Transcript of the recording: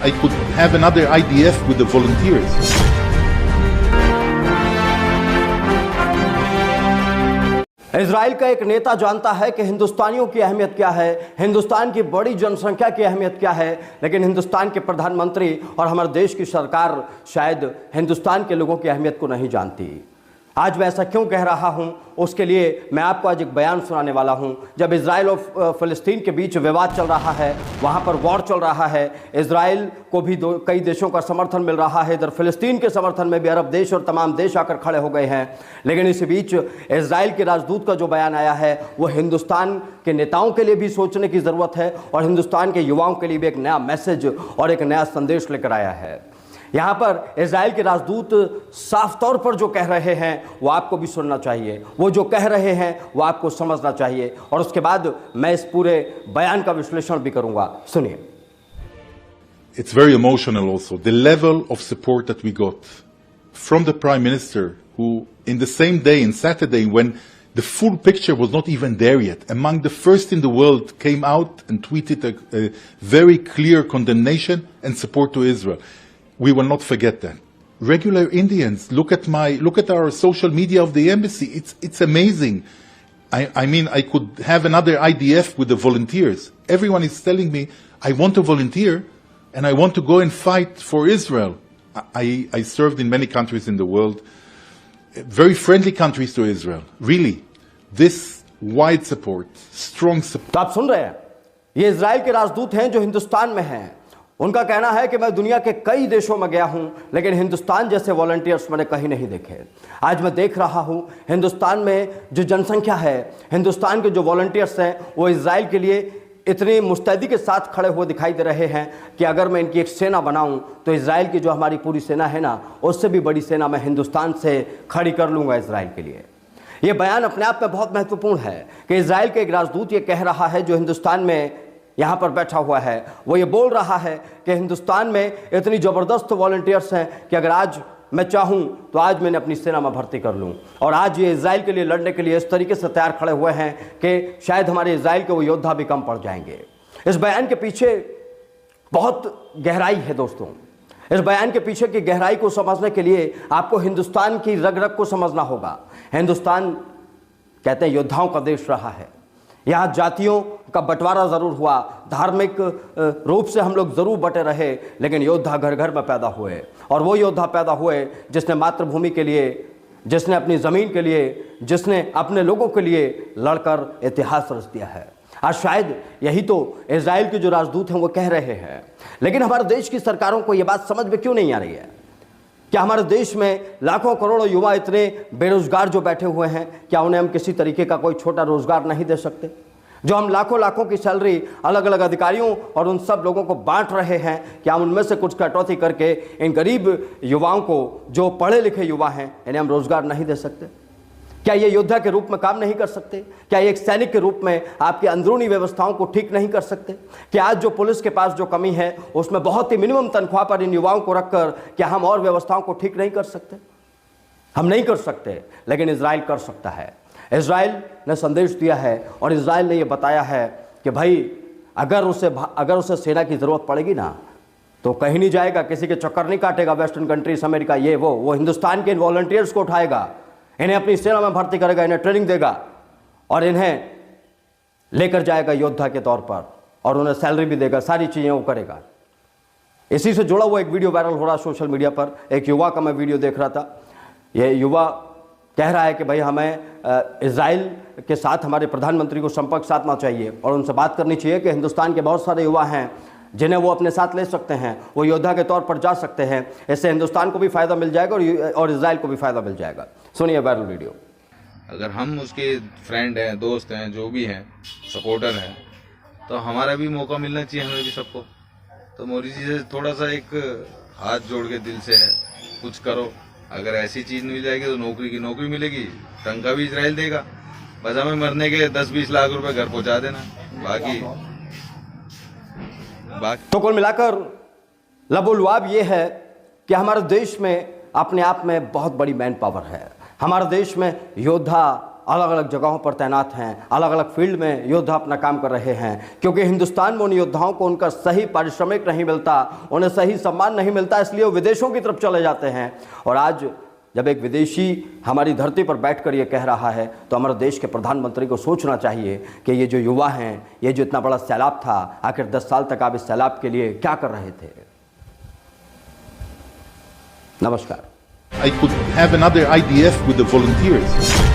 I could have another IDF with the volunteers. Israel का एक नेता जानता है कि हिंदुस्तानियों की अहमियत क्या है, हिंदुस्तान की बड़ी जनसंख्या की अहमियत क्या है, लेकिन हिंदुस्तान के प्रधानमंत्री और हमारे देश की सरकार शायद हिंदुस्तान के लोगों की अहमियत को नहीं जानती। आज मैं ऐसा क्यों कह रहा हूं, उसके लिए मैं आपको आज एक बयान सुनाने वाला हूं। जब इजराइल और फ़लस्तीन के बीच विवाद चल रहा है, वहां पर वॉर चल रहा है, इजराइल को भी कई देशों का समर्थन मिल रहा है, इधर फ़लस्तीन के समर्थन में भी अरब देश और तमाम देश आकर खड़े हो गए हैं। लेकिन इस बीच इजराइल के राजदूत का जो बयान आया है वो हिंदुस्तान के नेताओं के लिए भी सोचने की ज़रूरत है और हिंदुस्तान के युवाओं के लिए भी एक नया मैसेज और एक नया संदेश लेकर आया है। यहाँ पर इजराइल के राजदूत साफ तौर पर जो कह रहे हैं वो आपको भी सुनना चाहिए, वो जो कह रहे हैं वो आपको समझना चाहिए, और उसके बाद मैं इस पूरे बयान का विश्लेषण भी करूंगा। सुनिए। It's very emotional also, the level of support that we got from the Prime Minister, who in the same day, in Saturday, when the full picture was not even there yet, among the first in the world, came out and tweeted a very clear condemnation and support to Israel. We will not forget that. Regular Indians, look at our social media of the embassy. It's amazing. I mean, I could have another IDF with the volunteers. Everyone is telling me, I want to volunteer and I want to go and fight for Israel. I served in many countries in the world, very friendly countries to Israel. Really, this wide support, strong support. तो आप सुन रहे हैं, ये Israel के राजदूत हैं जो हिंदुस्तान में हैं। उनका कहना है कि मैं दुनिया के कई देशों में गया हूं, लेकिन हिंदुस्तान जैसे वॉलंटियर्स मैंने कहीं नहीं देखे। आज मैं देख रहा हूं हिंदुस्तान में जो जनसंख्या है, हिंदुस्तान के जो वॉलंटियर्स हैं, वो इजराइल के लिए इतनी मुस्तैदी के साथ खड़े हुए दिखाई दे रहे हैं कि अगर मैं इनकी एक सेना बनाऊं तो इजराइल की जो हमारी पूरी सेना है ना, उससे भी बड़ी सेना मैं हिंदुस्तान से खड़ी कर लूंगा इजराइल के लिए। ये बयान अपने आप में बहुत महत्वपूर्ण है कि इजराइल के एक राजदूत ये कह रहा है जो हिंदुस्तान में यहाँ पर बैठा हुआ है, वो ये बोल रहा है कि हिंदुस्तान में इतनी ज़बरदस्त वॉलंटियर्स हैं कि अगर आज मैं चाहूँ तो आज मैंने अपनी सेना में भर्ती कर लूँ। और आज ये इजराइल के लिए लड़ने के लिए इस तरीके से तैयार खड़े हुए हैं कि शायद हमारे इजराइल के वो योद्धा भी कम पड़ जाएंगे। इस बयान के पीछे बहुत गहराई है दोस्तों। इस बयान के पीछे की गहराई को समझने के लिए आपको हिंदुस्तान की रग रग को समझना होगा। हिंदुस्तान कहते हैं योद्धाओं का देश रहा है। यहाँ जातियों का बंटवारा ज़रूर हुआ, धार्मिक रूप से हम लोग ज़रूर बटे रहे, लेकिन योद्धा घर घर में पैदा हुए। और वो योद्धा पैदा हुए जिसने मातृभूमि के लिए, जिसने अपनी ज़मीन के लिए, जिसने अपने लोगों के लिए लड़कर इतिहास रच दिया है। आज शायद यही तो इजराइल के जो राजदूत हैं वो कह रहे हैं। लेकिन हमारे देश की सरकारों को ये बात समझ में क्यों नहीं आ रही है? क्या हमारे देश में लाखों करोड़ों युवा इतने बेरोजगार जो बैठे हुए हैं, क्या उन्हें हम किसी तरीके का कोई छोटा रोजगार नहीं दे सकते? जो हम लाखों लाखों की सैलरी अलग अलग अधिकारियों और उन सब लोगों को बांट रहे हैं, क्या हम उनमें से कुछ कटौती करके इन गरीब युवाओं को, जो पढ़े लिखे युवा हैं, इन्हें हम रोजगार नहीं दे सकते? क्या ये योद्धा के रूप में काम नहीं कर सकते? क्या ये एक सैनिक के रूप में आपकी अंदरूनी व्यवस्थाओं को ठीक नहीं कर सकते? क्या आज जो पुलिस के पास जो कमी है उसमें बहुत ही मिनिमम तनख्वाह पर इन युवाओं को रखकर क्या हम और व्यवस्थाओं को ठीक नहीं कर सकते? हम नहीं कर सकते, लेकिन इजराइल कर सकता है। इजराइल ने संदेश दिया है और इजराइल ने यह बताया है कि भाई अगर उसे सेना की ज़रूरत पड़ेगी ना तो कहीं नहीं जाएगा, किसी के चक्कर नहीं काटेगा, वेस्टर्न कंट्रीज, अमेरिका, ये वो हिंदुस्तान के इन वॉलंटियर्स को उठाएगा, इन्हें अपनी सेना में भर्ती करेगा, इन्हें ट्रेनिंग देगा और इन्हें लेकर जाएगा योद्धा के तौर पर, और उन्हें सैलरी भी देगा, सारी चीज़ें वो करेगा। इसी से जुड़ा हुआ एक वीडियो वायरल हो रहा सोशल मीडिया पर। एक युवा का मैं वीडियो देख रहा था। यह युवा कह रहा है कि भाई हमें इजराइल के साथ हमारे प्रधानमंत्री को संपर्क साधना चाहिए और उनसे बात करनी चाहिए कि हिंदुस्तान के बहुत सारे युवा हैं जिन्हें वो अपने साथ ले सकते हैं, वो योद्धा के तौर पर जा सकते हैं। इससे हिंदुस्तान को भी फ़ायदा मिल जाएगा और इजराइल को भी फ़ायदा मिल जाएगा। सुनिए वायरल वीडियो। अगर हम उसके फ्रेंड हैं, दोस्त हैं, जो भी हैं, सपोर्टर हैं, तो हमारा भी मौका मिलना चाहिए, हमें भी सबको। तो मोदी जी से थोड़ा सा एक हाथ जोड़ के दिल से है, कुछ करो। अगर ऐसी चीज़ मिल जाएगी तो नौकरी की नौकरी मिलेगी, तनख्वाह भी इजराइल देगा, बस हमें मरने के 10-20 लाख रुपए घर पहुंचा देना। बाकी तो कुल मिलाकर लबोलुआब ये है कि हमारे देश में अपने आप में बहुत बड़ी मैन पावर है। हमारे देश में योद्धा अलग अलग जगहों पर तैनात हैं, अलग अलग फील्ड में योद्धा अपना काम कर रहे हैं, क्योंकि हिंदुस्तान में उन योद्धाओं को उनका सही पारिश्रमिक नहीं मिलता, उन्हें सही सम्मान नहीं मिलता, इसलिए वो विदेशों की तरफ चले जाते हैं। और आज जब एक विदेशी हमारी धरती पर बैठकर ये कह रहा है तो हमारे देश के प्रधानमंत्री को सोचना चाहिए कि ये जो युवा हैं, ये जो इतना बड़ा सैलाब था, आखिर 10 साल तक आप इस सैलाब के लिए क्या कर रहे थे। नमस्कार। I could have another IDF with the volunteers.